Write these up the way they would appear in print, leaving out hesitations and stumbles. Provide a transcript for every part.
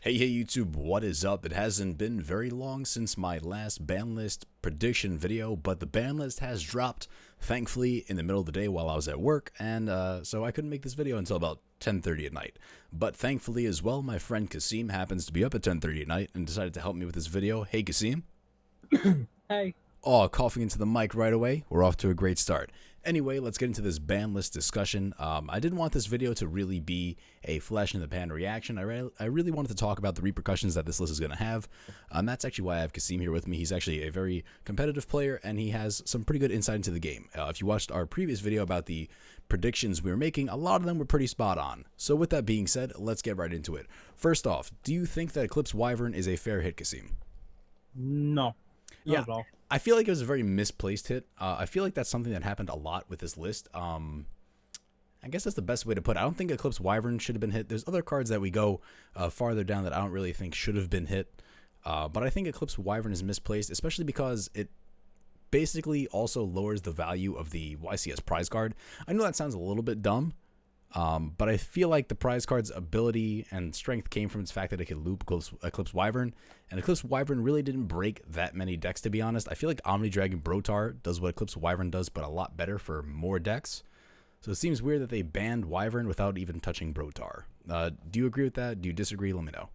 Hey YouTube, what is up? It hasn't been very long since my last ban list prediction video, but the ban list has dropped, thankfully, in the middle of the day while I was at work, and so I couldn't make this video until about 10:30 at night. But thankfully as well, my friend Kasim happens to be up at 10:30 at night and decided to help me with this video. Hey Kasim. Hey. Oh, coughing into the mic right away. We're off to a great start. Anyway, let's get into this ban list discussion. I didn't want this video to really be a flash in the pan reaction. I really wanted to talk about the repercussions that this list is going to have. That's actually why I have Kasim here with me. He's actually a very competitive player, and he has some pretty good insight into the game. If you watched our previous video about the predictions we were making, a lot of them were pretty spot on. So with that being said, let's get right into it. First off, do you think that Eclipse Wyvern is a fair hit, Kasim? No. Not at all. I feel like it was a very misplaced hit. I feel like that's something that happened a lot with this list. I guess that's the best way to put it. I don't think Eclipse Wyvern should have been hit. There's other cards that we go farther down that I don't really think should have been hit. But I think Eclipse Wyvern is misplaced, especially because it basically also lowers the value of the YCS prize card. I know that sounds a little bit dumb, but I feel like the prize card's ability and strength came from its fact that it could loop Eclipse Wyvern, and Eclipse Wyvern really didn't break that many decks, to be honest. I feel like Omni Dragon Brotar does what Eclipse Wyvern does, but a lot better for more decks. So it seems weird that they banned Wyvern without even touching Brotar. Do you agree with that? Do you disagree? Let me know.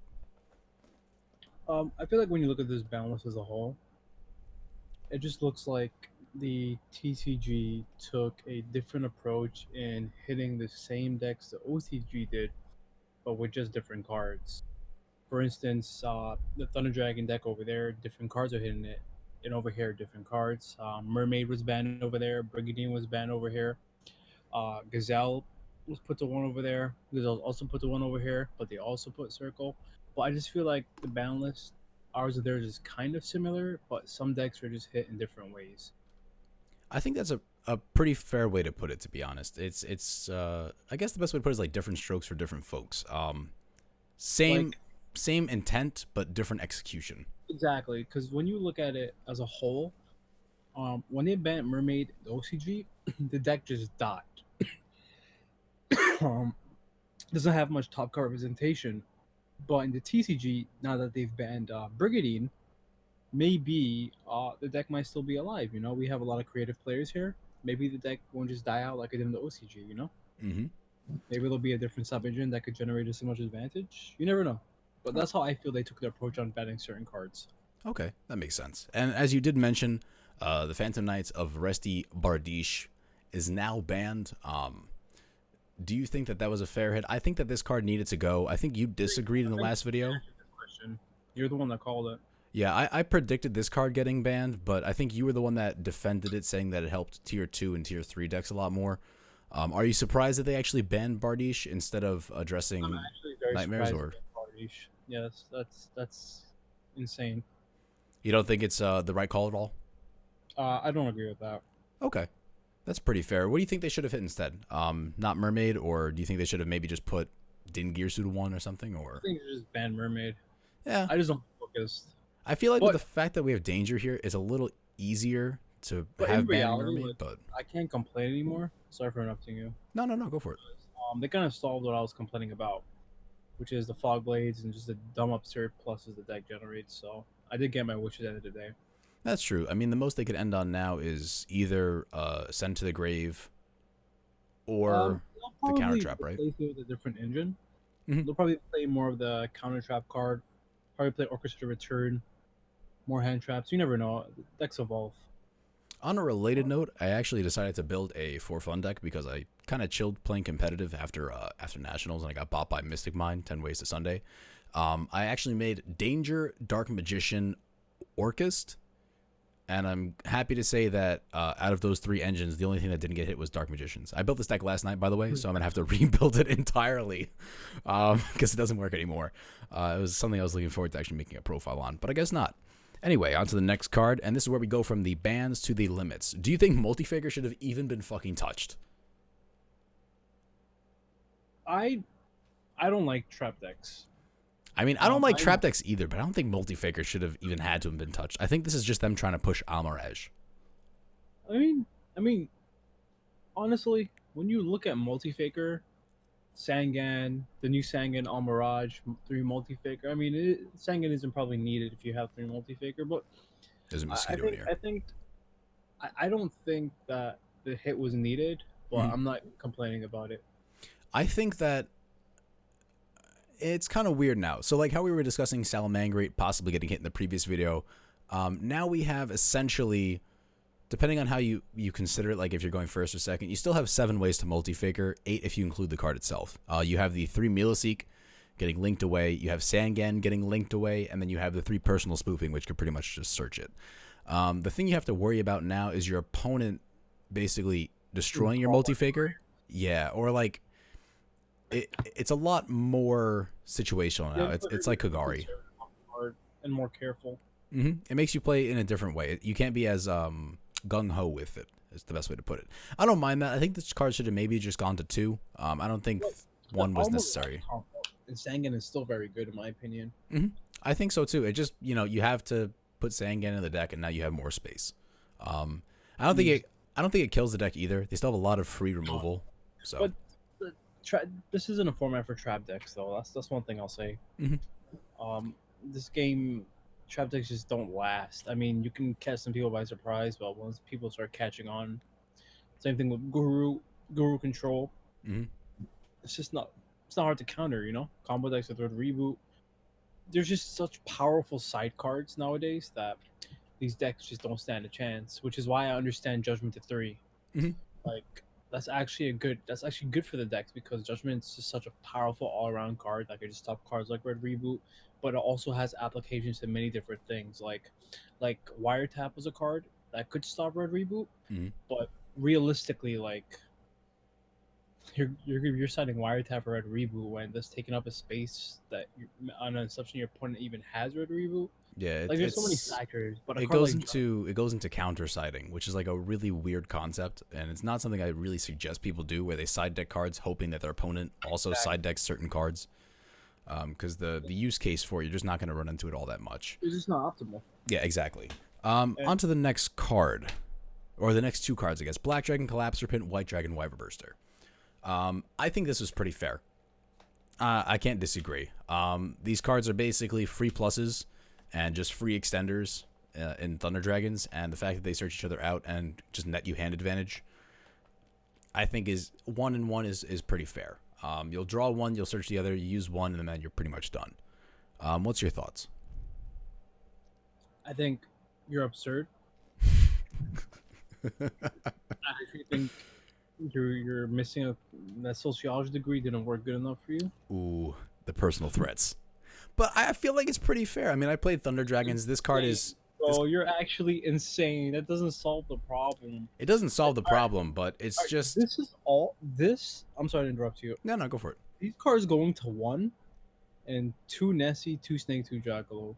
I feel like when you look at this ban list as a whole, it just looks like the TCG took a different approach in hitting the same decks the OCG did, but with just different cards. For instance, the Thunder Dragon deck over there, different cards are hitting it, and over here, different cards. Mermaid was banned over there. Brigandine was banned over here. Gazelle was put to one over there. Gazelle also put to one over here, but they also put Circle. But I just feel like the ban list, ours and theirs is kind of similar, but some decks are just hit in different ways. I think that's a pretty fair way to put it, to be honest. It's I guess the best way to put it is like different strokes for different folks. Same intent, but different execution. Exactly, because when you look at it as a whole, when they banned Mermaid the OCG, the deck just died. um, doesn't have much top card representation, but in the TCG, now that they've banned Brigandine, maybe the deck might still be alive. You know, we have a lot of creative players here. Maybe the deck won't just die out like it did in the OCG. You know, Mm-hmm. maybe there'll be a different sub engine that could generate just as much advantage. You never know. But that's how I feel they took their approach on banning certain cards. Okay, that makes sense. And as you did mention, the Phantom Knights of Resti Bardiche is now banned. Do you think that that was a fair hit? I think that this card needed to go. I think you disagreed in the last video. You're the one that called it. Yeah, I predicted this card getting banned, but I think you were the one that defended it, saying that it helped Tier 2 and Tier 3 decks a lot more. Are you surprised that they actually banned Bardiche instead of addressing I'm actually very Nightmares? surprised Or at Bardiche. Yes, that's insane. you don't think it's the right call at all? I don't agree with that. Okay. That's pretty fair. What do you think they should have hit instead? Not Mermaid, or do you think they should have maybe just put Din Gear Suit 1 or something? I Or think it's just ban Mermaid. yeah, I just don't focus. I feel like But with the fact that we have Danger here, it's a little easier to But have in ban reality, Mermaid. like, But I can't complain anymore. Sorry for interrupting you. no, go for it. They kind of solved what I was complaining about, which is the fog blades and just the dumb absurd pluses the deck generates. So I did get my wishes at the end of the day. That's true. I mean, the most they could end on now is either Send to the Grave or They'll the Counter probably Trap, right? replace it with a different engine. Mhm. They'll probably play more of the Counter Trap card. Probably play Orchestra Return, more hand traps. You never know. Decks evolve. On a related note, I actually decided to build a for fun deck because I kind of chilled playing competitive after Nationals, and I got bought by Mystic Mind 10 Ways to Sunday. I actually made Danger, Dark Magician, Orchest, and I'm happy to say that out of those three engines, the only thing that didn't get hit was Dark Magicians. I built this deck last night, by the way, so I'm going to have to rebuild it entirely because it doesn't work anymore. It was something I was looking forward to actually making a profile on, but I guess not. Anyway, on to the next card, and this is where we go from the bans to the limits. Do you think Multifaker should have even been fucking touched? I don't like trap decks. I mean, I don't like I trap decks either, but I don't think Multifaker should have even had to have been touched. I think this is just them trying to push Amaraj. I mean, honestly, when you look at Multifaker, Sangan, the new Sangan on Mirage, 3 multi-faker. I mean, Sangan isn't probably needed if you have 3 multi-faker, but There's a I, I mosquito in think here. I think I don't think that the hit was needed, but Mhm. I'm not complaining about it. I think that it's kind of weird now. So, like how we were discussing Salamangreat possibly getting hit in the previous video, now we have essentially, depending on how you consider it, like if you're going first or second, you still have 7 ways to multi-faker, 8 if you include the card itself. You have the 3 Milaseek getting linked away, you have Sangan getting linked away, and then you have the 3 personal spoofing, which could pretty much just search it. The thing you have to worry about now is your opponent basically destroying your multi-faker. Yeah, or like it's a lot more situational now. It's like Kagari. And more careful. It makes you play in a different way. You can't be as gung-ho with it. Is the best way to put it. I don't mind that. I think this card should have maybe just gone to 2. I don't think 1 was necessary. And Sangan is still very good in my opinion. I think so too. It just, you have to put Sangan in the deck, and now you have more space. I don't think it kills the deck either. They still have a lot of free removal. So, but this isn't a format for trap decks though. That's one thing I'll say. This game, trap decks just don't last. I mean, you can catch some people by surprise, but once people start catching on, same thing with Guru control. It's just not. It's not hard to counter. Combo decks with Third Reboot. There's just such powerful side cards nowadays that these decks just don't stand a chance. Which is why I understand Judgment to 3. Like that's actually good for the decks because Judgment's just such a powerful all-around card that can just stop cards like Red Reboot, but it also has applications to many different things. Like Wiretap was a card that could stop Red Reboot, but realistically, like you're citing Wiretap or Red Reboot when that's taking up a space that on an assumption your opponent even has Red Reboot. Yeah, like there's so many factors, but it goes into counter siding, which is like a really weird concept, and it's not something I really suggest people do, where they side deck cards hoping that their opponent also side decks certain cards, because the use case for it, you're just not going to run into it all that much. It's just not optimal. Yeah, exactly. On to the next card, or the next 2 cards, I guess. Black Dragon Collapse Serpent, White Dragon Wyver Burster. I think this was pretty fair. I can't disagree. These cards are basically free pluses and just free extenders in Thunder Dragons, and the fact that they search each other out and just net you hand advantage, I think is 1 and 1 is pretty fair. You'll draw 1, you'll search the other, you use 1, and then you're pretty much done. What's your thoughts? I think you're absurd. I actually think you're missing that sociology degree didn't work good enough for you. Ooh, the personal threats. But I feel like it's pretty fair. I mean, I played Thunder Dragons. This card is... Oh, you're actually insane. That doesn't solve the problem. It doesn't solve the problem, but it's just... This is all... I'm sorry to interrupt you. No, go for it. These cards going to 1, and 2 Nessie, 2 Snake, 2 Juggler.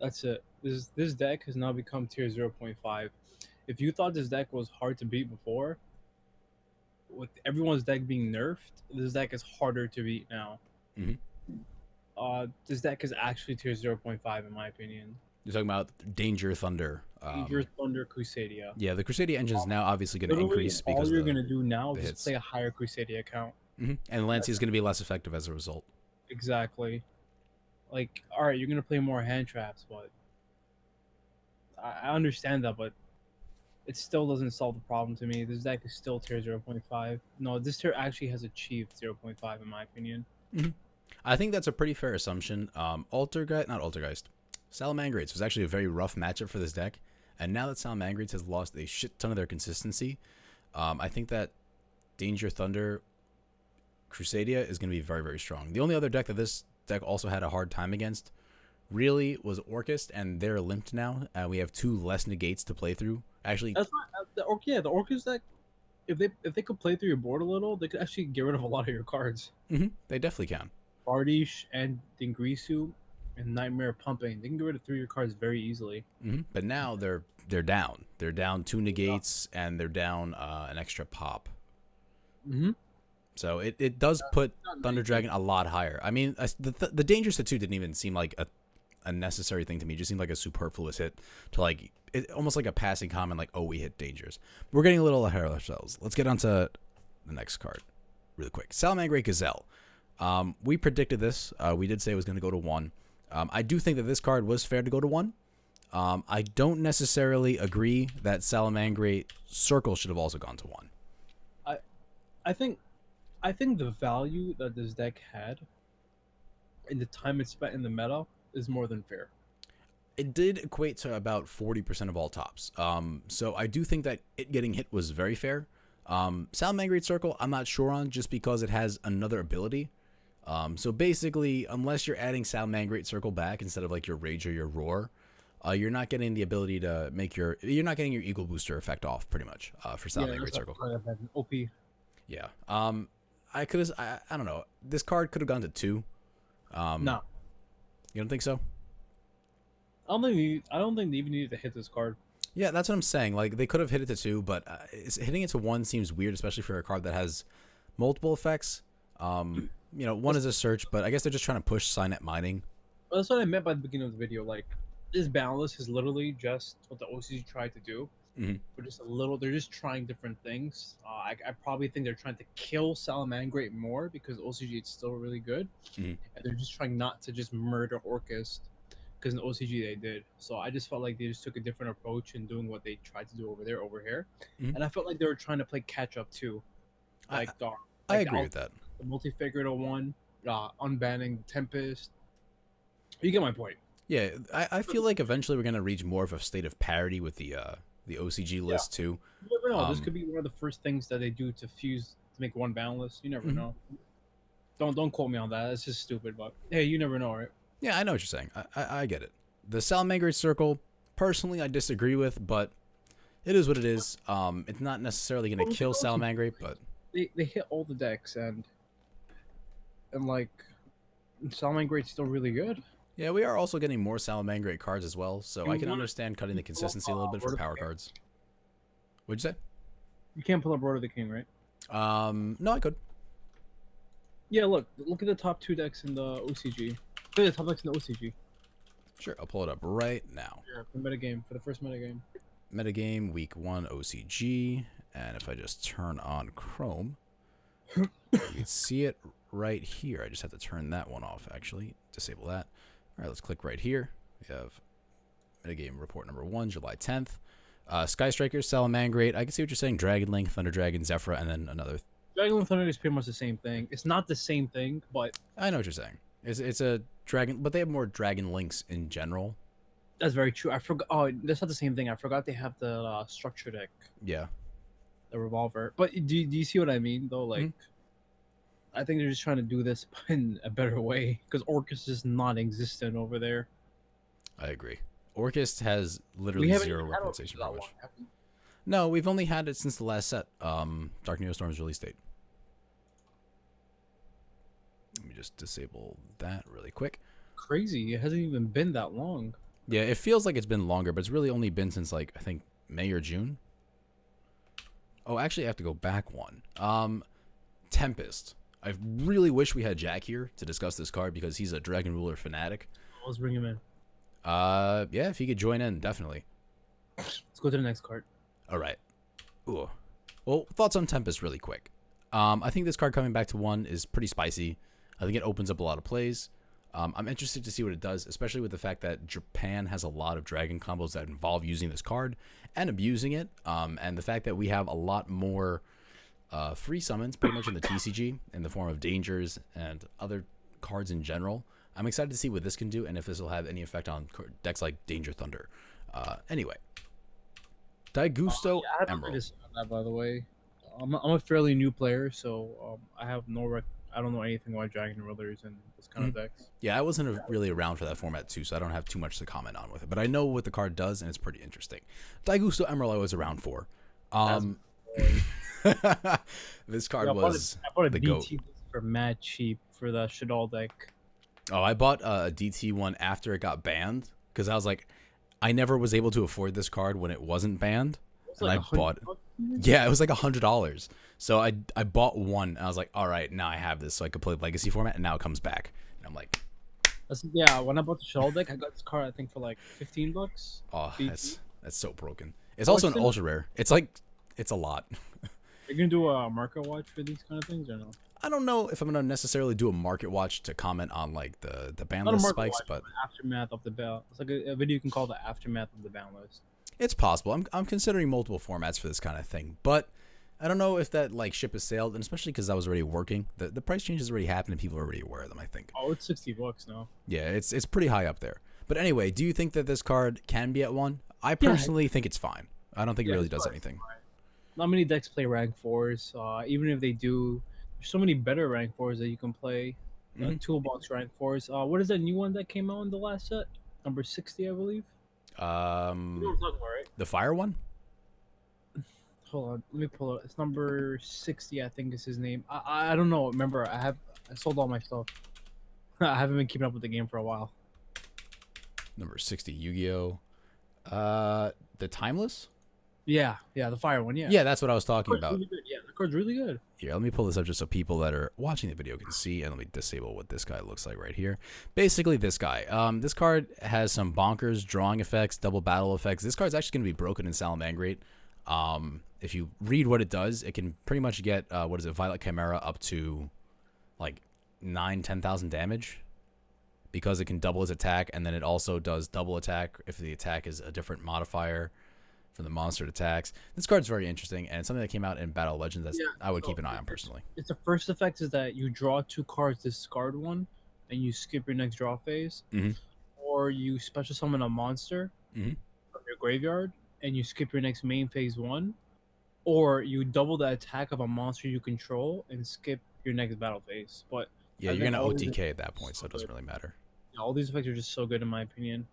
That's it. This deck has now become tier 0.5. If you thought this deck was hard to beat before, with everyone's deck being nerfed, this deck is harder to beat now. This deck is actually tier 0.5 in my opinion. You're talking about Danger Thunder. Danger Thunder Crusadia. Yeah, the Crusadia engine is now obviously going to increase because all you're going to do now is just play a higher Crusadia account. And Lancey is going to be less effective as a result. Exactly. Like, all right, you're going to play more hand traps, but I understand that, but it still doesn't solve the problem to me. This deck is still tier 0.5. No, this tier actually has achieved 0.5 in my opinion. I think that's a pretty fair assumption. Salamangreats was actually a very rough matchup for this deck, and now that Salamangreats has lost a shit ton of their consistency, I think that Danger Thunder Crusadia is going to be very, very strong. The only other deck that this deck also had a hard time against really was Orcust, and they're limped now. We have 2 less negates to play through. Actually, that's not the Orcust deck. If they could play through your board a little, they could actually get rid of a lot of your cards. They definitely can. Bardish and Dingrisu and Nightmare Pumping. They can get rid of 3 of your cards very easily. But now they're down. They're down 2 negates, and they're down an extra pop. So it does put Thunder Dragon a lot higher. I mean, the Dangerous to 2 didn't even seem like a necessary thing to me. It just seemed like a superfluous hit to like almost like a passing comment, like, oh, we hit Dangers. We're getting a little ahead of ourselves. Let's get on to the next card. really quick. Salamangreat Gazelle. We predicted this. We did say it was going to go to 1. I do think that this card was fair to go to 1. I don't necessarily agree that Salamangreat Circle should have also gone to 1. I think the value that this deck had and the time it spent in the meta is more than fair. It did equate to about 40% of all tops. So I do think that it getting hit was very fair. Salamangreat Circle, I'm not sure on, just because it has another ability. So basically, unless you're adding Salamangreat Circle back instead of like your Rage or your Roar, you're not getting the ability to make you're not getting your Eagle Booster effect off, pretty much, for Salamangreat Circle. OP. Yeah. I don't know. This card could have gone to 2. No. You don't think so? I don't think they even needed to hit this card. Yeah, that's what I'm saying. Like, they could have hit it to 2, but hitting it to 1 seems weird, especially for a card that has multiple effects. One is a search, but I guess they're just trying to push Signet Mining. Well, that's what I meant by the beginning of the video. Like, this balance is literally just what the OCG tried to do. But just a little, they're just trying different things. I probably think they're trying to kill Salamangreat more because OCG is still really good. And they're just trying not to just murder Orcust because in OCG they did. So I just felt like they just took a different approach in doing what they tried to do over here. And I felt like they were trying to play catch up too. Like, I agree with that. The multi-figure to 1, unbanning Tempest. You get my point. Yeah, I feel like eventually we're gonna reach more of a state of parity with the OCG list too. You never know. This could be one of the first things that they do to make 1 boundless. You never know. Don't quote me on that. It's just stupid, but hey, you never know, right? Yeah, I know what you're saying. I get it. The Salamangreat Circle, personally, I disagree with, but it is what it is. It's not necessarily gonna kill Salamangreat, but they hit all the decks and like Salamangreat's still really good. Yeah, we are also getting more Salamangreat cards as well, so I can understand cutting the consistency a little bit for power cards. What'd you say? You can't pull up Road of the King, right? No, I could. Yeah, look at the top 2 decks in the OCG. Look at the top decks in the OCG. Sure, I'll pull it up right now. Yeah, for the first metagame. Metagame, week 1 OCG, and if I just turn on Chrome, you can see it right here. I just have to turn that one off, actually. Disable that. All right, let's click right here. We have metagame report number 1, July 10th. Sky Striker, Salamangreat. I can see what you're saying. Dragonlink, Thunder Dragon, Zephyra, and then another. Dragonlink Thunder is pretty much the same thing. It's not the same thing, but I know what you're saying. It's a dragon, but they have more dragon links in general. That's very true. I forgot. Oh, that's not the same thing. I forgot they have the structure deck. Yeah. The revolver. But do you see what I mean though? Like, I think they're just trying to do this in a better way because Orcust is non-existent over there. I agree. Orcust has literally 0 representation for which. No, we've only had it since the last set. Dark Neostorm's release date. Let me just disable that really quick. Crazy. It hasn't even been that long. Yeah, it feels like it's been longer, but it's really only been since, like, I think May or June. Oh, actually, I have to go back one. Tempest. I really wish we had Jack here to discuss this card because he's a Dragon Ruler fanatic. Let's bring him in. Yeah, if he could join in, definitely. Let's go to the next card. All right. Ooh. Well, thoughts on Tempest really quick. I think this card coming back to 1 is pretty spicy. I think it opens up a lot of plays. I'm interested to see what it does, especially with the fact that Japan has a lot of dragon combos that involve using this card and abusing it. And the fact that we have a lot more free summons pretty much in the TCG in the form of dangers and other cards in general. I'm excited to see what this can do and if this will have any effect on decks like Danger Thunder. Anyway. Daigusto I haven't Emerald. heard that, by the way. I'm a fairly new player, so I have I don't know anything about Dragon Rulers and this kind of decks. Yeah, I wasn't really around for that format too, so I don't have too much to comment on with it. But I know what the card does, and it's pretty interesting. Daigusto Emerald I was around for. This card was I bought a the DT GOAT. for mad cheap for the Shadal deck. Oh, I bought a DT one after it got banned because I was like, I never was able to afford this card when it wasn't banned. And I bought it. Yeah, it was like $100. So I bought one and I was like, all right, now I have this so I could play Legacy format, and now it comes back. And I'm like, yeah, when I bought the Shell deck, I got this card I think for like $15. oh, BT. that's so broken. It's also an ultra rare. It's like, it's a lot. Are you gonna do a market watch for these kind of things or no? I don't know if I'm gonna necessarily do a market watch to comment on like the ban Not a list market spikes, watch, but but aftermath of the ban. It's like a video you can call the aftermath of the ban list. it's possible. I'm considering multiple formats for this kind of thing, but I don't know if that like ship has sailed, and especially because I was already working. The price changes already happened, and people are already aware of them. I think. Oh, it's $60 now. Yeah, it's pretty high up there. But anyway, do you think that this card can be at 1? I personally think it's fine. I don't think it really does anything. Not many decks play rank 4s. Even if they do, there's so many better rank 4s that you can play. Toolbox rank 4s. What is that new one that came out in the last set? Number 60, I believe. You know what I'm talking about, right? The fire one? Hold on, let me pull it. It's number 60, I think is his name. I don't know. Remember, I sold all my stuff. I haven't been keeping up with the game for a while. Number 60, Yu-Gi-Oh. The Timeless? Yeah, the fire one. Yeah, that's what I was talking about. Really good. Yeah, the card's really good. Yeah, let me pull this up just so people that are watching the video can see, and let me disable what this guy looks like right here. Basically, this guy. This card has some bonkers drawing effects, double battle effects. This card's actually going to be broken in Salamangreat. If you read what it does, it can pretty much get, Violet Chimera up to, like, 10,000 damage. Because it can double its attack, and then it also does double attack if the attack is a different modifier from the monster attacks. This card's very interesting, and it's something that came out in Battle Legends that I would keep an eye on personally. It's the first effect is that you draw 2 cards, discard one, and you skip your next draw phase. Or you special summon a monster from your graveyard, and you skip your next main phase 1. Or you double the attack of a monster you control and skip your next battle phase. But yeah, you're gonna OTK at that point, so it doesn't really matter. Yeah, all these effects are just so good in my opinion.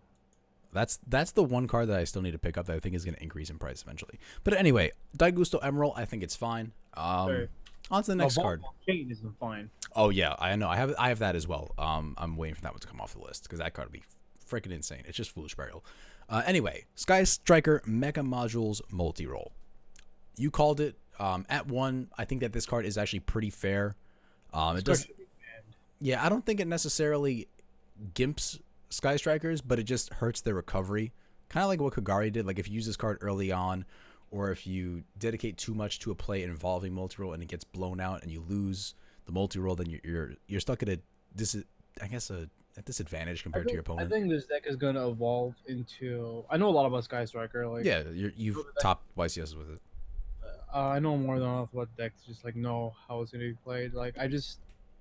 That's the one card that I still need to pick up that I think is gonna increase in price eventually. But anyway, Daigusto Emerald, I think it's fine. On to the next card. Chain isn't fine. Oh yeah, I know. I have that as well. I'm waiting for that one to come off the list because that card would be freaking insane. It's just foolish burial. Anyway, Sky Striker Mega Modules Multi-Roll. You called it. At 1, I think that this card is actually pretty fair. It does. Yeah, I don't think it necessarily gimps Sky Strikers, but it just hurts their recovery. Kind of like what Kagari did. Like if you use this card early on, or if you dedicate too much to a play involving multi-roll and it gets blown out and you lose the multi-roll, then you're stuck at a disadvantage compared to your opponent. I think this deck is gonna evolve into. I know a lot about Sky Striker. Like yeah, you've topped YCS with it. I know more than enough about decks. Just like know how it's gonna be played. Like I just.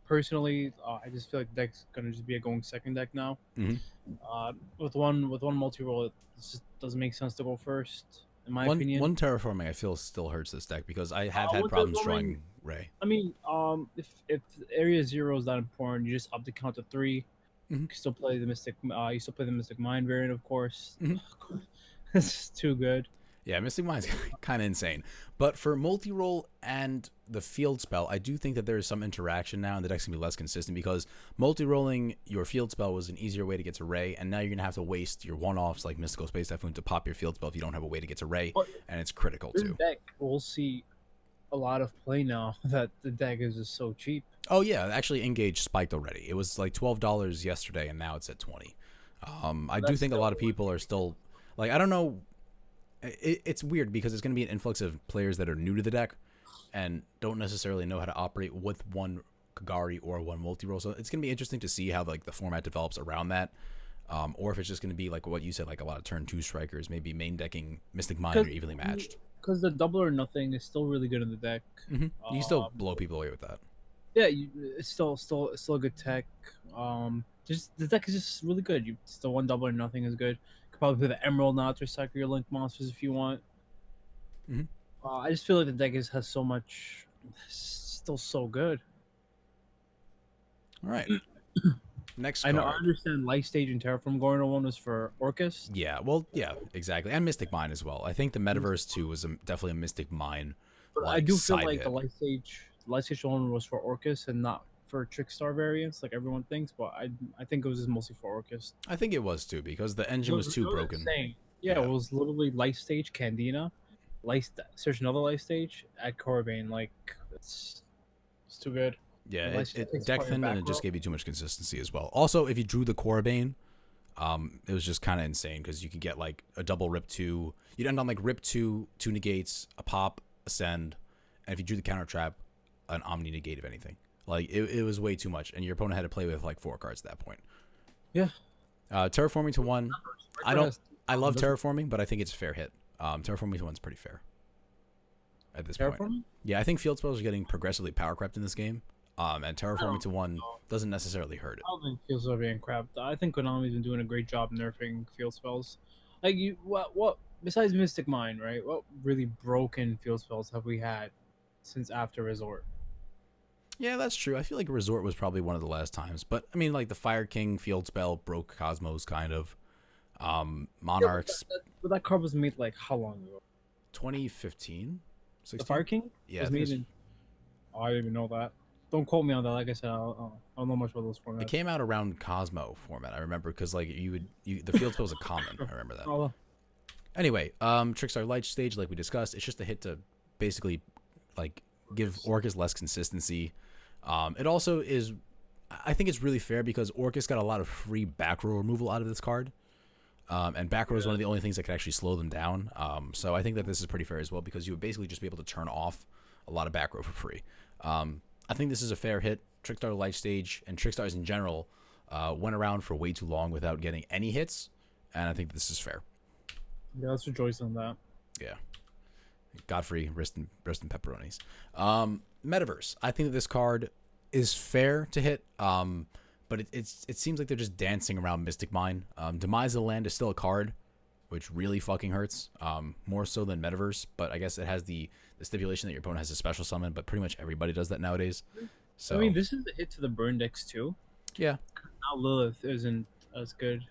Personally, I just feel like the deck's gonna just be a going second deck now. With one multi-roll, it just doesn't make sense to go first, in my opinion. One terraforming I feel still hurts this deck because I have had problems drawing Ray. I mean, if area 0 is not important, you just up the count to 3. You can still play the Mystic. You still play the Mystic Mind variant, of course. It's too good. Yeah, Mystic Mind's kind of insane. But for multi-roll and the field spell, I do think that there is some interaction now, and the deck's going to be less consistent because multi-rolling your field spell was an easier way to get to Ray, and now you're going to have to waste your one-offs like Mystical Space Typhoon to pop your field spell if you don't have a way to get to Ray, and it's critical too. This deck, we'll see a lot of play now that the deck is just so cheap. Oh yeah, actually Engage spiked already. It was like $12 yesterday, and now it's at $20. I do think a lot of people are still, like, I don't know. It's weird because there's going to be an influx of players that are new to the deck and don't necessarily know how to operate with one Kagari or one multi-roll. So it's going to be interesting to see how like the format develops around that, or if it's just going to be like what you said, like a lot of turn 2 strikers, maybe main decking Mystic Mind or evenly matched. Because the double or nothing is still really good in the deck. You can still blow people away with that. Yeah, it's still a good tech. Just the deck is just really good. It's the one double or nothing is good. Could probably play the Emerald now to cycle your Link monsters if you want. I just feel like the deck has so much, still so good. All right. Next I card. know. I understand Light Stage and Terraform going to 1 was for Orcus. Yeah, well, yeah, exactly, and Mystic Mind as well. I think the Metaverse 2 was definitely a Mystic Mind. But I do feel like the Light Stage 1 was for Orcus and not for Trickstar variants, like everyone thinks. But I think it was just mostly for Orcus. I think it was too because the engine was too broken. Insane. Yeah, it was literally Light Stage Candina, search another Light Stage at Corbane. Like it's too good. Yeah, it deck thinned and it just gave you too much consistency as well. Also, if you drew the Corbane, it was just kind of insane because you could get like a double Rip 2. You'd end on like Rip 2, 2 negates, a pop, a send, and if you drew the counter trap, an Omni negate if anything. Like it was way too much, and your opponent had to play with like 4 cards at that point. Yeah. Terraforming to 1. I love doesn't- terraforming, but I think it's a fair hit. Terraforming to 1's pretty fair at this point. Terraforming? Yeah, I think field spells are getting progressively power crept in this game. And terraforming to 1 doesn't necessarily hurt it. I don't think field spells are being crapped. I think Konami's been doing a great job nerfing field spells. Like what besides Mystic Mine, right? What really broken field spells have we had since after Resort? Yeah, that's true. I feel like Resort was probably one of the last times. But, I mean, like, the Fire King field spell broke Cosmos, kind of. Monarchs. But that card was made, like, how long ago? 2015? 16? The Fire King? Yeah. Was made in... Oh, I didn't even know that. Don't quote me on that. Like I said, I don't know much about those formats. It came out around Cosmo format, I remember, because, like, the field spell was a common. I remember that. Oh, Anyway, Trickstar Light Stage, like we discussed, it's just a hit to basically, like, give Orcus less consistency. It also is, I think it's really fair because Orcus got a lot of free back row removal out of this card. And back row is one of the only things that could actually slow them down. So I think that this is pretty fair as well because you would basically just be able to turn off a lot of back row for free. I think this is a fair hit. Trickstar Light Stage and Trickstars in general went around for way too long without getting any hits. And I think this is fair. yeah, let's rejoice on that. Yeah. Godfrey, wrist and pepperonis. Metaverse. I think that this card is fair to hit, but it seems like they're just dancing around Mystic Mine. Demise of the Land is still a card, which really fucking hurts, more so than Metaverse, but I guess it has the stipulation that your opponent has a special summon, but pretty much everybody does that nowadays. So I mean, this is a hit to the burn decks too. yeah. Now Lilith isn't as good,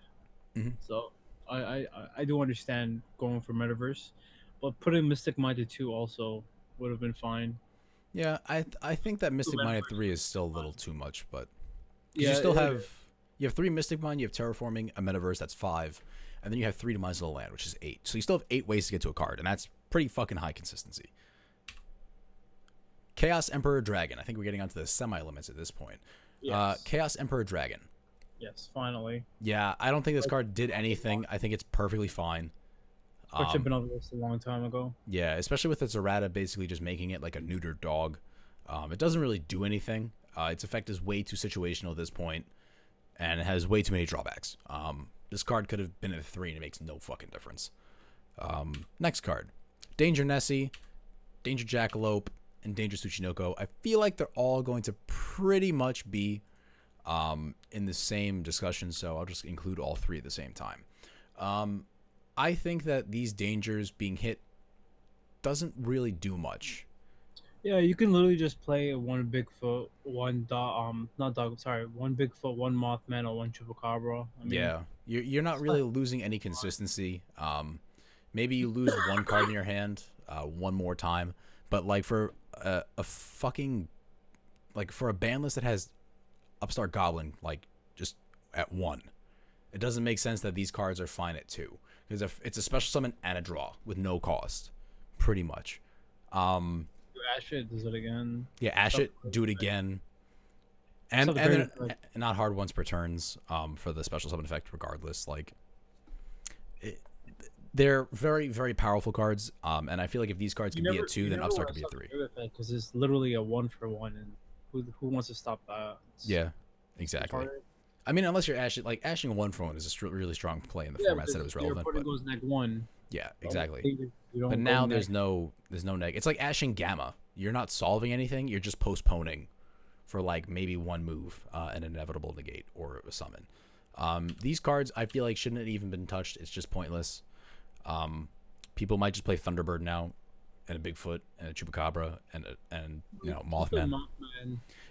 so I do understand going for Metaverse, but putting Mystic Mind to 2 also would have been fine. Yeah, I think that Mystic Mine at 3 is still a little too much, but Yeah, you still have 3 Mystic Mine, you have Terraforming, a Metaverse, that's 5, and then you have 3 Demise of the Land, which is 8. So you still have 8 ways to get to a card, and that's pretty fucking high consistency. Chaos Emperor Dragon. I think we're getting onto the semi-limits at this point. Yes. Chaos Emperor Dragon. Yes, finally. Yeah, I don't think this card did anything. I think it's perfectly fine. Which had been on the list a long time ago. Yeah, especially with its errata basically just making it like a neutered dog. It doesn't really do anything. Its effect is way too situational at this point, and it has way too many drawbacks. This card could have been at 3, and it makes no fucking difference. Next card. Danger Nessie, Danger Jackalope, and Danger Tsuchinoko. I feel like they're all going to pretty much be in the same discussion, so I'll just include all 3 at the same time. I think that these dangers being hit doesn't really do much. Yeah, you can literally just play one Bigfoot, one one Bigfoot, one Mothman, or one Chupacabra. I mean, Yeah, you're not really losing any consistency. Maybe you lose one card in your hand one more time, but like for a fucking like for a ban list that has Upstart Goblin like just at 1, it doesn't make sense that these cards are fine at 2 because it's a special summon and a draw with no cost, pretty much. Ash it, does it again. Yeah, Ash it, do it again. And not hard once per turns for the special summon effect regardless. Like they're very, very powerful cards. And I feel like if these cards could be at 2, then Upstart could be at 3. Because it's literally a 1-for-1, and who wants to stop that? Yeah, exactly. I mean, unless you're ashing, like ashing 1-for-1 is a really strong play in the format that it was relevant. But goes neg 1. Yeah, exactly. But now there's no neg. It's like ashing Gamma. You're not solving anything. You're just postponing for like maybe one move, an inevitable negate or a summon. These cards I feel like shouldn't have even been touched. It's just pointless. People might just play Thunderbird now, and a Bigfoot, and a Chupacabra, and you know Mothman.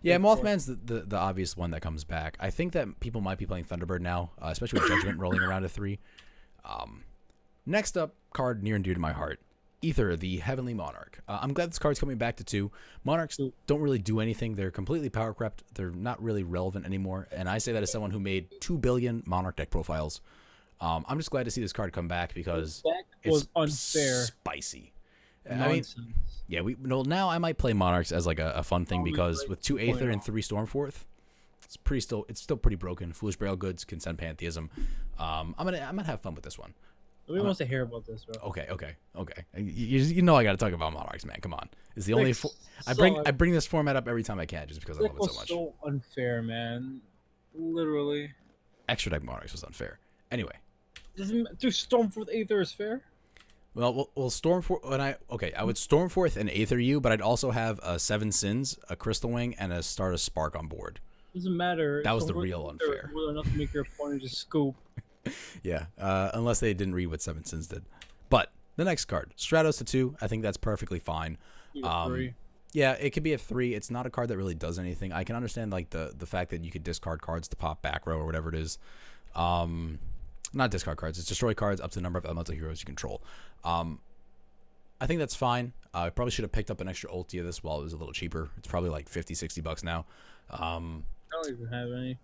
Yeah, Mothman's the obvious one that comes back. I think that people might be playing Thunderbird now, especially with Judgment rolling around at 3. Next up, card near and dear to my heart, Aether, the Heavenly Monarch. I'm glad this card's coming back to 2. Monarchs don't really do anything. They're completely power crept. They're not really relevant anymore. And I say that as someone who made 2 billion Monarch deck profiles. I'm just glad to see this card come back because it's unfair, spicy. Nonsense. I mean, yeah, now I might play Monarchs as like a fun thing because with 2 Aether and 3 Stormforth, it's still pretty broken. Foolish Burial Goods can send Pantheism. I'm gonna have fun with this one. Nobody wants to hear about this, bro. Okay. You know I got to talk about Monarchs, man. Come on. It's the only. I bring this format up every time I can, just because I love it so much. So unfair, man. Literally. Extra deck Monarchs was unfair. Anyway. Doesn't do Stormforth Aether is fair? Well, Stormforth. I would Stormforth and Aether you, but I'd also have a 7 Sins, a Crystal Wing, and a Stratos Spark on board. Doesn't matter. That was the real unfair. Whether enough to make your opponent just scoop. Yeah, unless they didn't read what 7 Sins did. But the next card, Stratos to 2, I think that's perfectly fine. 3. Yeah, it could be a 3. It's not a card that really does anything. I can understand like the fact that you could discard cards to pop back row or whatever it is. Not discard cards. It's destroy cards up to the number of elemental heroes you control. I think that's fine. I probably should have picked up an extra ulti of this while it was a little cheaper. It's probably like $50-$60 now. I don't even have any.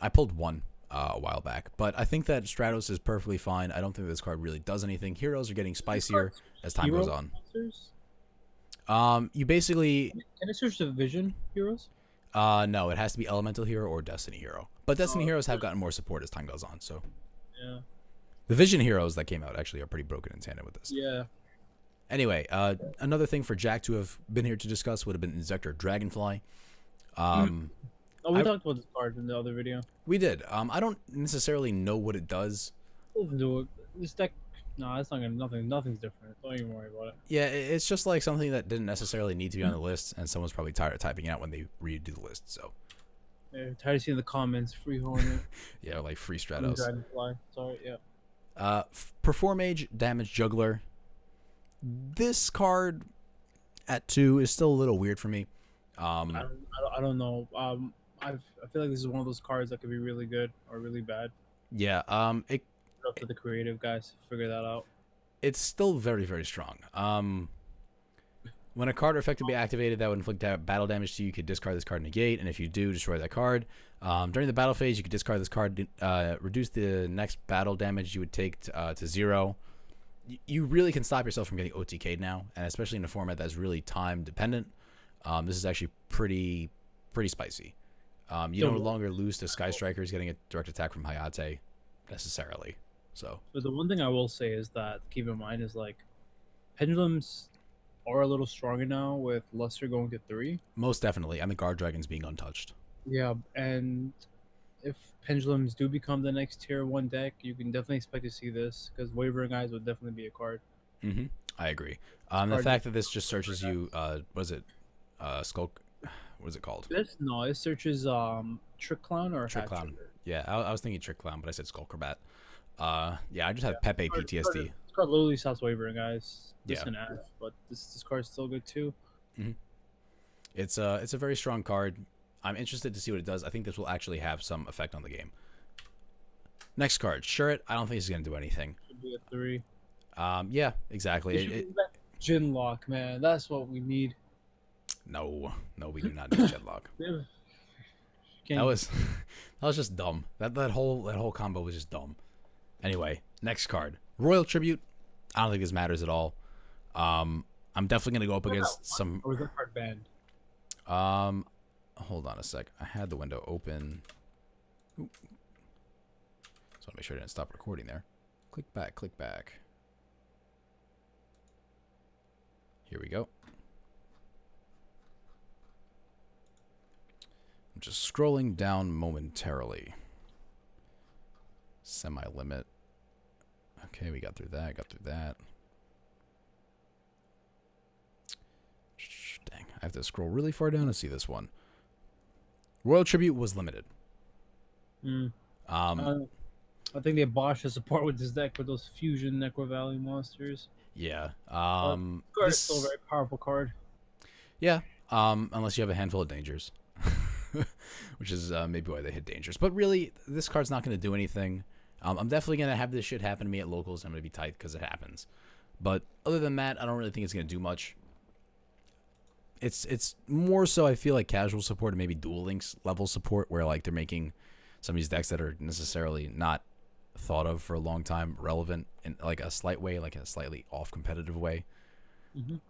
I pulled one a while back, but I think that Stratos is perfectly fine. I don't think this card really does anything. Heroes are getting spicier as time goes on. You basically... Can I search the Vision heroes? No, it has to be Elemental Hero or Destiny Hero. But Destiny heroes have gotten more support as time goes on, so... Yeah. The Vision heroes that came out actually are pretty broken in tandem with this. Yeah. Anyway, another thing for Jack to have been here to discuss would have been Inzektor Dragonfly. We talked about this card in the other video. We did. I don't necessarily know what it does. Do it. This deck... No, it's not gonna... Nothing's different. Don't even worry about it. Yeah, it's just like something that didn't necessarily need to be on the list, and someone's probably tired of typing it out when they redo the list, so... Yeah, tired of seeing the comments, free Hornet. Yeah, like free Stratos. Dragonfly. Sorry, yeah. Perform Age, Damage Juggler. This card at 2 is still a little weird for me. I don't know. I feel like this is one of those cards that could be really good or really bad. Yeah. It up to the creative guys to figure that out. It's still very, very strong. When a card effectively activated that would inflict battle damage to you, you could discard this card negate, and if you do, destroy that card. During the battle phase, you could discard this card, reduce the next battle damage you would take to 0. You really can stop yourself from getting OTK'd now, and especially in a format that's really time dependent. This is actually pretty spicy. You no longer lose to Sky Strikers getting a direct attack from Hayate necessarily. So, but the one thing I will say is that keep in mind is like Pendulums are a little stronger now with Luster going to 3. Most definitely. I mean, Guard Dragons being untouched. Yeah, and if Pendulums do become the next tier 1 deck, you can definitely expect to see this because Wavering Eyes would definitely be a card. I agree. The fact that this just searches you, was it Skulk? What is it called? It searches Trick Clown or Trick Clown. Yeah, I was thinking Trick Clown, but I said Skull Crobat. Yeah, I just have Pepe PTSD. This card literally stops Wavering Eyes. Yeah. An Ash, but this card's still good too. It's a very strong card. I'm interested to see what it does. I think this will actually have some effect on the game. Next card, Shuret. I don't think it's gonna do anything. Should be a 3. Yeah, exactly. Ginlock, man, that's what we need. No, we do not need Ginlock. That was just dumb. That whole combo was just dumb. Anyway, next card, Royal Tribute. I don't think this matters at all. I'm definitely gonna go up against some. Or was that card banned? Hold on a sec. I had the window open. Oop. Just want to make sure I didn't stop recording there. Click back. Here we go. I'm just scrolling down momentarily. Semi-limit. Okay, we got through that. Dang, I have to scroll really far down to see this one. Royal Tribute was limited. I think they botched the support with this deck with those fusion Necro Valley monsters. Yeah. Card is still a very powerful card. Yeah. Unless you have a handful of dangers. Which is maybe why they hit dangers. But really, this card's not going to do anything. I'm definitely going to have this shit happen to me at locals. I'm going to be tight because it happens. But other than that, I don't really think it's going to do much. It's more so I feel like casual support and maybe Duel Links level support where like they're making some of these decks that are necessarily not thought of for a long time relevant in like a slight way, like a slightly off competitive way.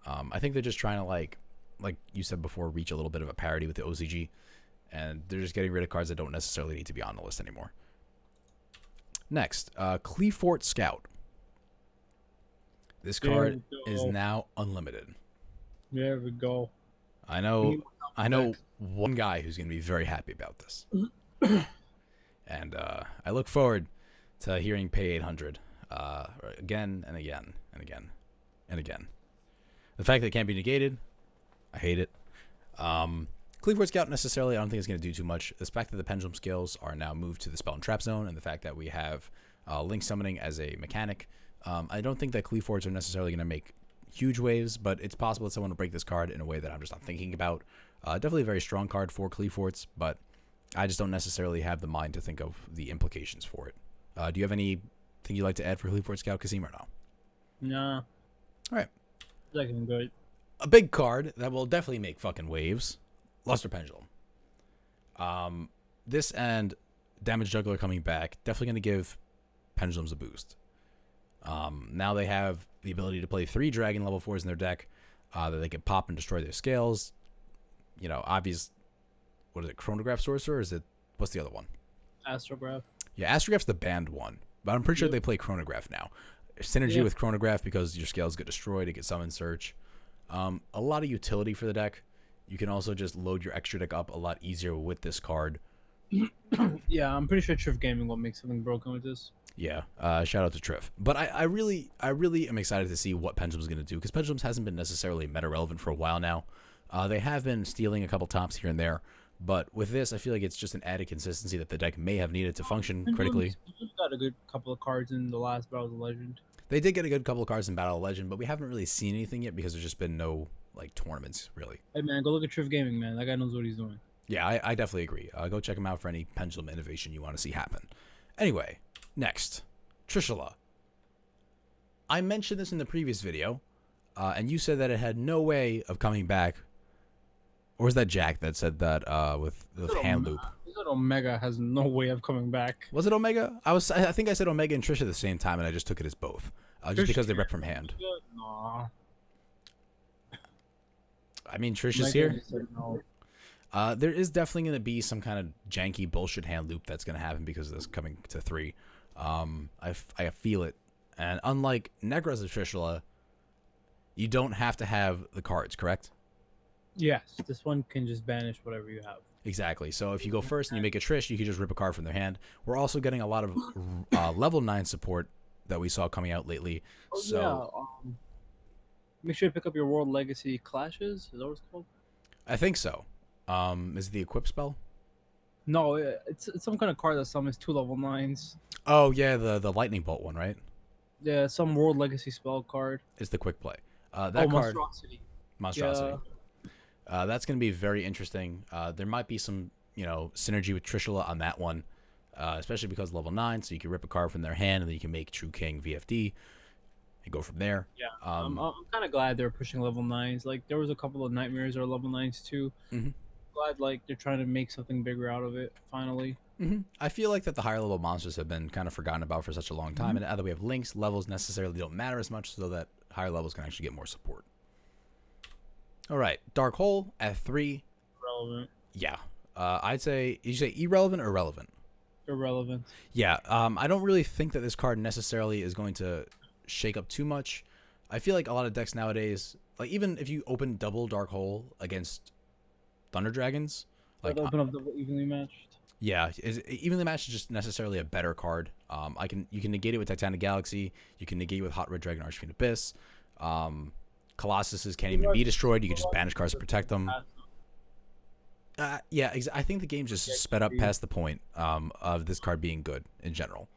I think they're just trying to like you said before, reach a little bit of a parity with the OCG, and they're just getting rid of cards that don't necessarily need to be on the list anymore. Next, Klee Fort Scout. This There card we is go. now unlimited. There we go. I We need know. more I know decks. one guy who's going to be very happy about this, and I look forward to hearing Pay 800 again and again and again and again. The fact that it can't be negated, I hate it. Cleveland Scout necessarily, I don't think it's going to do too much. The fact that the pendulum skills are now moved to the spell and trap zone, and the fact that we have link summoning as a mechanic, I don't think that Cleveforts are necessarily going to make huge waves, but it's possible that someone will break this card in a way that I'm just not thinking about. Definitely a very strong card for Cleveforts, but I just don't necessarily have the mind to think of the implications for it. Do you have anything you'd like to add for Clefort Scout, Kasim, or no? Nah. All right. Looking good. A big card that will definitely make fucking waves. Luster Pendulum. This and Damage Juggler coming back, definitely going to give Pendulums a boost. Now they have the ability to play 3 Dragon level 4s in their deck that they can pop and destroy their scales. You know, obvious. What is it? Chronograph Sorcerer? Or is it? What's the other one? Astrograph. Yeah, Astrograph's the banned one, but I'm pretty sure they play Chronograph now. Synergy with Chronograph because your scales get destroyed, it gets summon search. A lot of utility for the deck. You can also just load your extra deck up a lot easier with this card. Yeah, I'm pretty sure Triv Gaming will make something broken with this. Yeah, shout out to Triff. But I really am excited to see what Pendulum's going to do because Pendulums hasn't been necessarily meta relevant for a while now. They have been stealing a couple tops here and there, but with this, I feel like it's just an added consistency that the deck may have needed to function critically. Pendulum's got a good couple of cards in the last Battle of the Legend. They did get a good couple of cards in Battle of Legend, but we haven't really seen anything yet because there's just been no like tournaments really. Hey man, go look at Triv Gaming, man. That guy knows what he's doing. Yeah, I definitely agree. Go check him out for any Pendulum innovation you want to see happen. Anyway, next, Trishula. I mentioned this in the previous video, and you said that it had no way of coming back. Or was that Jack that said that with hand loop? He said Omega has no way of coming back. Was it Omega? I think I said Omega and Trisha at the same time, and I just took it as both, just because they rep from hand. Nah. I mean, Trisha's here. There is definitely going to be some kind of janky bullshit hand loop that's going to happen because of this coming to 3. I feel it. And unlike Negra's of Trishula, you don't have to have the cards, correct? Yes, this one can just banish whatever you have. Exactly. So if you go first and you make a Trish, you can just rip a card from their hand. We're also getting a lot of level 9 support that we saw coming out lately. Oh, So yeah. Make sure to pick up your World Legacy Clashes. Is that what it's called? I think so. Is it the equip spell? No, it's some kind of card that summons 2 level 9s. Oh yeah, the lightning bolt one, right? Yeah, some World Legacy spell card. It's the quick play. That card, Monstrosity. Monstrosity. That's going to be very interesting. There might be some, synergy with Trishula on that one, especially because level 9, so you can rip a card from their hand and then you can make True King VFD and go from there. Yeah, I'm kind of glad they're pushing level 9s. Like, there was a couple of Nightmares that are level 9s too. Mm-hmm. Glad, like, they're trying to make something bigger out of it, finally. Mm-hmm. I feel like that the higher level monsters have been kind of forgotten about for such a long time, and now that we have links, levels necessarily don't matter as much, so that higher levels can actually get more support. All right, Dark Hole at 3. Irrelevant. Yeah, I'd say. Did you say irrelevant or relevant? Irrelevant. Yeah, I don't really think that this card necessarily is going to shake up too much. I feel like a lot of decks nowadays, like even if you open double Dark Hole against Thunder Dragons, like open up double evenly matched. Yeah, evenly matched is just necessarily a better card. You can negate it with Titanic Galaxy. You can negate it with Hot Red Dragon Archfiend Abyss. Colossuses can't even be destroyed. You can just banish cards to protect them. Yeah, I think the game just sped up past the point of this card being good in general.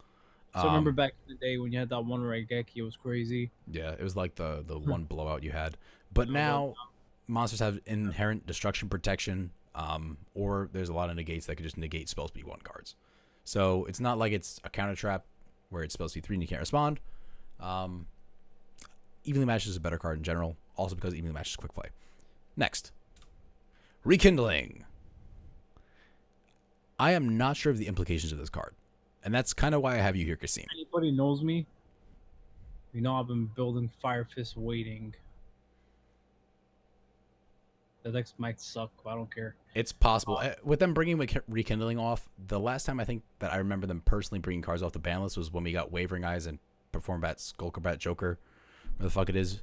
So remember back in the day when you had that one Raigeki, it was crazy. Yeah, it was like the one blowout you had. But now monsters have inherent destruction protection, or there's a lot of negates that could just negate spell speed 1 cards. So it's not like it's a counter trap where it's spell speed 3 and you can't respond. Evenly Matched is a better card in general, also because Evenly Matched is quick play. Next, Rekindling. I am not sure of the implications of this card, and that's kind of why I have you here, Kasim. Anybody knows me? You know I've been building Fire Fist waiting. The decks might suck, but I don't care. It's possible. With them bringing Rekindling off, the last time I think that I remember them personally bringing cards off the ban list was when we got Wavering Eyes and Perform Bat Skullcrabat Joker, where the fuck it is.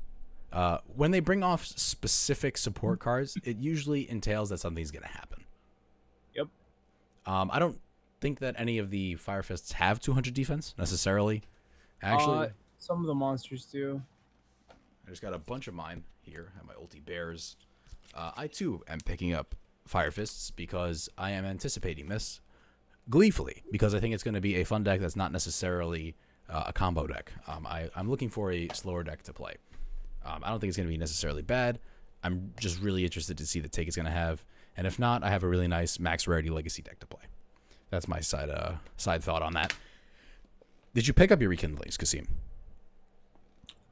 When they bring off specific support cards, it usually entails that something's gonna happen. Yep. I don't think that any of the Fire Fists have 200 defense necessarily. Actually, some of the monsters do. I just got a bunch of mine here. I have my ulti bears. I too am picking up Fire Fists because I am anticipating this gleefully, because I think it's going to be a fun deck that's not necessarily a combo deck. I'm looking for a slower deck to play. I don't think it's going to be necessarily bad. I'm just really interested to see the take it's going to have. And if not, I have a really nice max rarity legacy deck to play. That's my side thought on that. Did you pick up your Rekindlings, Kasim?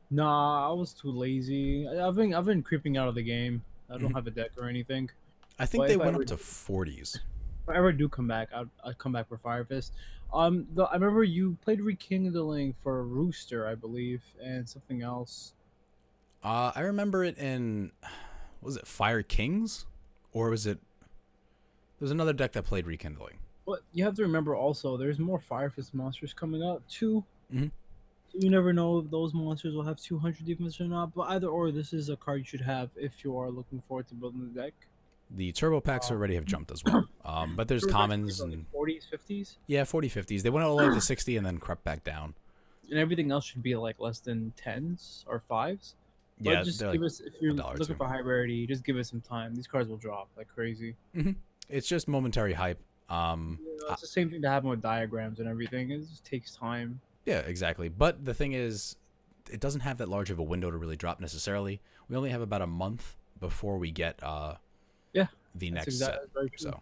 Nah, I was too lazy. I've been creeping out of the game. I don't have a deck or anything. I think But they if I went up ever- to 40s. If I ever do come back, I'd come back for Fire Fist. I remember you played Rekindling for Rooster, I believe, and something else. I remember it in, was it Fire Kings? Or was it, there's another deck that played Rekindling. But you have to remember also, there's more Fire Fist monsters coming out too. Mhm. So you never know if those monsters will have 200 defense or not. But either or, this is a card you should have if you are looking forward to building the deck. The turbo packs already have jumped as well. But there's commons and 40s, 50s, yeah, 40, 50s. They went all the way up to 60 and then crept back down. and everything else should be like less than 10s or 5s. But Yeah, just they're give like us, if you're $1 or looking $2. for high rarity, just give it some time. These cards will drop like crazy. It's just momentary hype. It's the same thing that happened with diagrams and everything. It just takes time. Yeah, exactly. But the thing is, it doesn't have that large of a window to really drop necessarily. We only have about a month before we get the next set. very true. So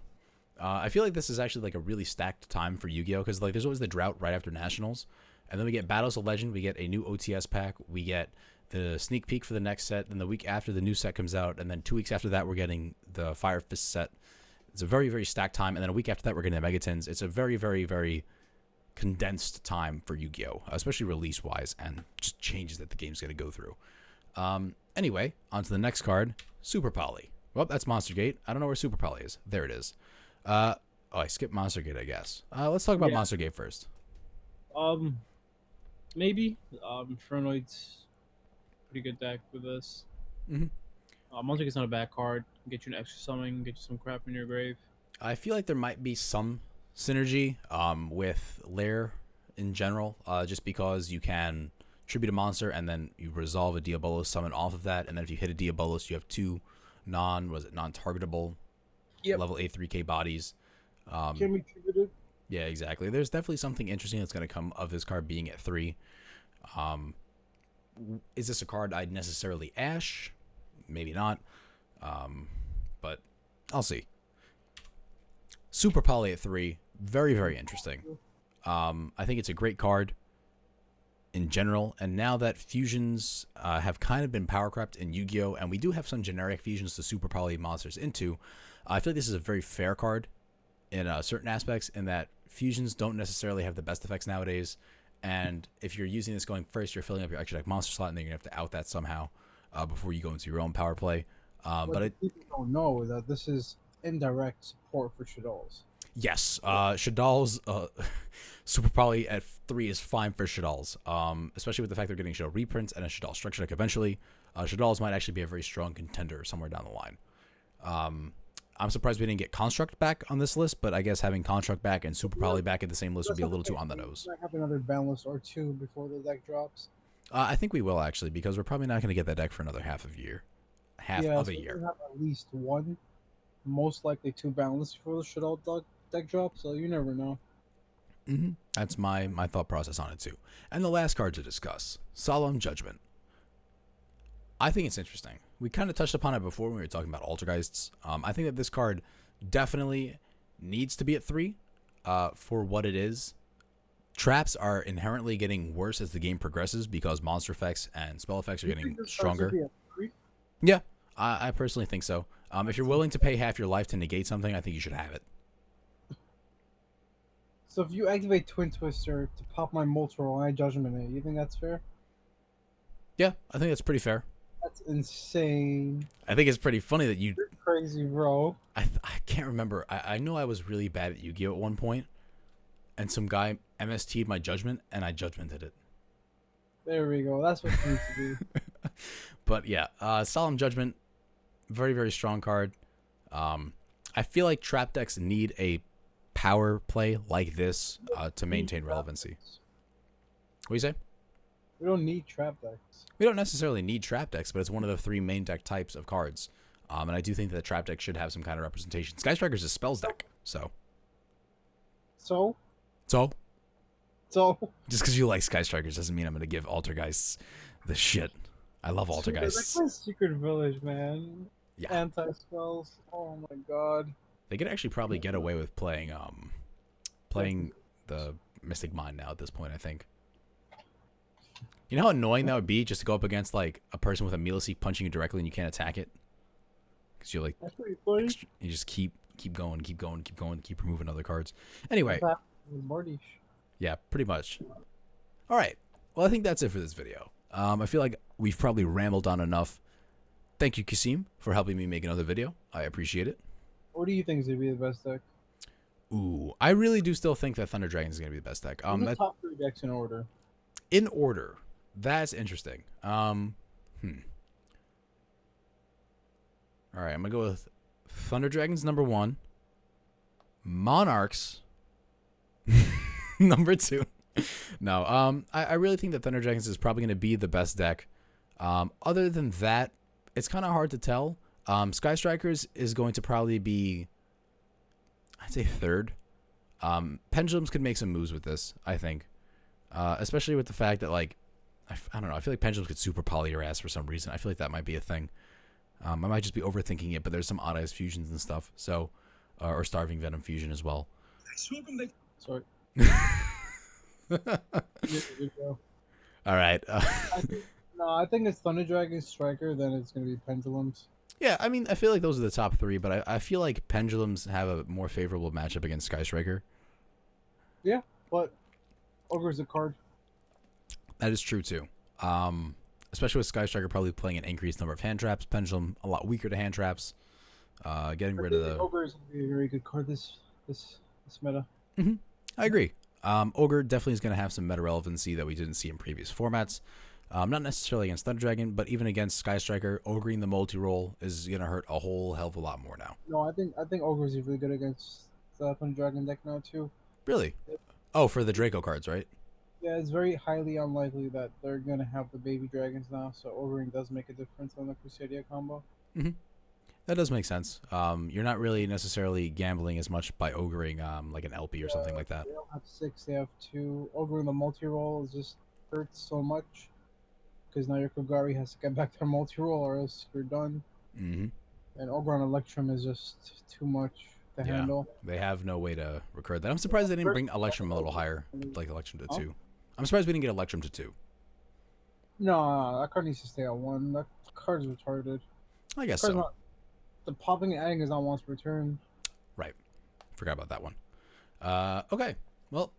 I feel like this is actually like a really stacked time for Yu-Gi-Oh! Because like there's always the drought right after Nationals, and then we get Battles of Legend, we get a new OTS pack, we get the sneak peek for the next set, then the week after the new set comes out, and then 2 weeks after that we're getting the Fire Fist set. It's a very, very stacked time, and then a week after that we're getting the Megatons. It's a very, very, very condensed time for Yu-Gi-Oh! Especially release-wise, and just changes that the game's going to go through. Anyway, on to the next card, Super Poly. Well, that's Monster Gate. I don't know where Super Poly is. There it is. I skipped Monster Gate, I guess. Let's talk about Monster Gate first. Maybe. Fronoid's pretty good deck with this. Monster Gate's not a bad card. Get you an extra summon, get you some crap in your grave. I feel like there might be some synergy with Lair in general, just because you can tribute a monster and then you resolve a Diabolos summon off of that, and then if you hit a Diabolos, you have 2 non-targetable level A3K bodies. Can be tributed. Yeah, exactly. There's definitely something interesting that's going to come of this card being at 3. Is this a card I'd necessarily ash? Maybe not. But I'll see. Super Poly at 3. Very, very interesting. I think it's a great card in general. And now that fusions have kind of been power crept in Yu-Gi-Oh! And we do have some generic fusions to Super Poly monsters into, I feel like this is a very fair card in certain aspects, in that fusions don't necessarily have the best effects nowadays. And if you're using this going first, you're filling up your extra deck monster slot, and then you're going to have to out that somehow before you go into your own power play. But people don't know that this is indirect support for Shaddolls. yes, Shaddolls, Super Poly at 3 is fine for Shaddolls, especially with the fact they're getting Shadow reprints and a Shaddol structure deck eventually. Shaddolls might actually be a very strong contender somewhere down the line. I'm surprised we didn't get Construct back on this list, but I guess having Construct back and Super Poly back in the same list would be a little too on the nose. Might have another ban list or two before the deck drops. I think we will actually, because we're probably not going to get that deck for another half of a year. Half of a year. We have at least one, most likely 2 ban lists before the Shaddol deck drop, so you never know. That's my thought process on it too. And the last card to discuss, Solemn Judgment. I think it's interesting. We kind of touched upon it before when we were talking about Altergeists. I think that this card definitely needs to be at 3 for what it is. Traps are inherently getting worse as the game progresses because monster effects and spell effects are getting stronger. Yeah, I personally think so. If you're willing to pay half your life to negate something, I think you should have it. So if you activate Twin Twister to pop my Moltor and I Judgment it, you think that's fair? Yeah, I think that's pretty fair. That's insane. I think it's pretty funny that you... You're crazy, bro. I can't remember. I know I was really bad at Yu-Gi-Oh! At one point, and some guy MST'd my Judgment, and I Judgmented it. There we go. That's what it needs to be. But yeah, Solemn Judgment, very, very strong card. I feel like trap decks need a power play like this to maintain relevancy. What do you say? We don't need trap decks. We don't necessarily need trap decks, but it's one of the 3 main deck types of cards. And I do think that the trap deck should have some kind of representation. Sky Striker's a spells deck, so. So Just because you like Sky Strikers doesn't mean I'm going to give Altergeist the shit. I love Altergeist. That's my secret village, man. Yeah. Anti-spells. Oh my god. They could actually probably get away with playing the Mystic Mind now at this point, I think. You know how annoying that would be just to go up against like a person with a melee seek punching you directly and you can't attack it? Because you're like, That's pretty funny. you just keep going, keep removing other cards. Anyway, yeah, pretty much. All right. Well, I think that's it for this video. I feel like we've probably rambled on enough. Thank you, Kasim, for helping me make another video. I appreciate it. What do you think is going to be the best deck? Ooh, I really do still think that Thunder Dragon is going to be the best deck. The top 3 decks in order. In order. That's interesting. All right, I'm going to go with Thunder Dragons number 1. Monarchs number 2. No, I really think that Thunder Dragons is probably going to be the best deck. Other than that, it's kind of hard to tell. Sky Strikers is going to probably be, I'd say, 3rd. Pendulums could make some moves with this, I think. Especially with the fact that, like, I don't know, I feel like Pendulums could super poly your ass for some reason. I feel like that might be a thing. I might just be overthinking it, but there's some odd-eyes fusions and stuff. So, or Starving Venom fusion as well. Sorry. All right. I think it's Thunder Dragon Striker, then it's going to be Pendulums. Yeah, I mean, I feel like those are the top 3, but I feel like Pendulums have a more favorable matchup against Sky Striker. Yeah, but Ogre's a card. That is true, too. Especially with Sky Striker probably playing an increased number of hand traps. Pendulum, a lot weaker to hand traps. Getting rid of the... Ogre is going to be a very good card this meta. Mm-hmm. I agree. Ogre definitely is going to have some meta relevancy that we didn't see in previous formats. Not necessarily against Thunder Dragon, but even against Sky Striker, ogreing the multi-roll is going to hurt a whole hell of a lot more now. No, I think Ogre is really good against the Thunder Dragon deck now, too. Really? Oh, for the Draco cards, right? Yeah, it's very highly unlikely that they're going to have the baby dragons now, so ogreing does make a difference on the Crusadia combo. Mm-hmm. That does make sense. You're not really necessarily gambling as much by ogreing like an LP or something like that. They don't have 6, they have 2. Ogreing the multi-roll just hurts so much, because now your Kogari has to get back their multi-roll or else you're done. Mm-hmm. And Ogre on Electrum is just too much to handle. They have no way to record that. I'm surprised they didn't bring Electrum a little higher, like Electrum to 2. I'm surprised we didn't get Electrum to 2. No, that card needs to stay at 1. That card's retarded. I guess so. The popping and adding is not once per turn. Right. Forgot about that one. Okay. Well,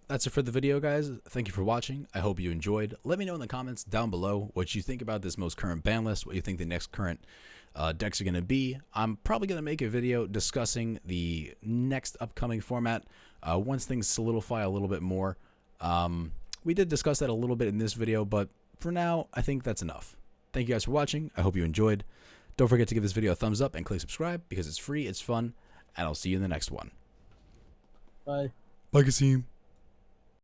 that's it for the video, guys. Thank you for watching. I hope you enjoyed. Let me know in the comments down below what you think about this most current ban list, what you think the next current decks are going to be. I'm probably going to make a video discussing the next upcoming format once things solidify a little bit more. We did discuss that a little bit in this video, but for now, I think that's enough. Thank you guys for watching. I hope you enjoyed. Don't forget to give this video a thumbs up and click subscribe because it's free, it's fun, and I'll see you in the next one. Bye. Bye, Kasim.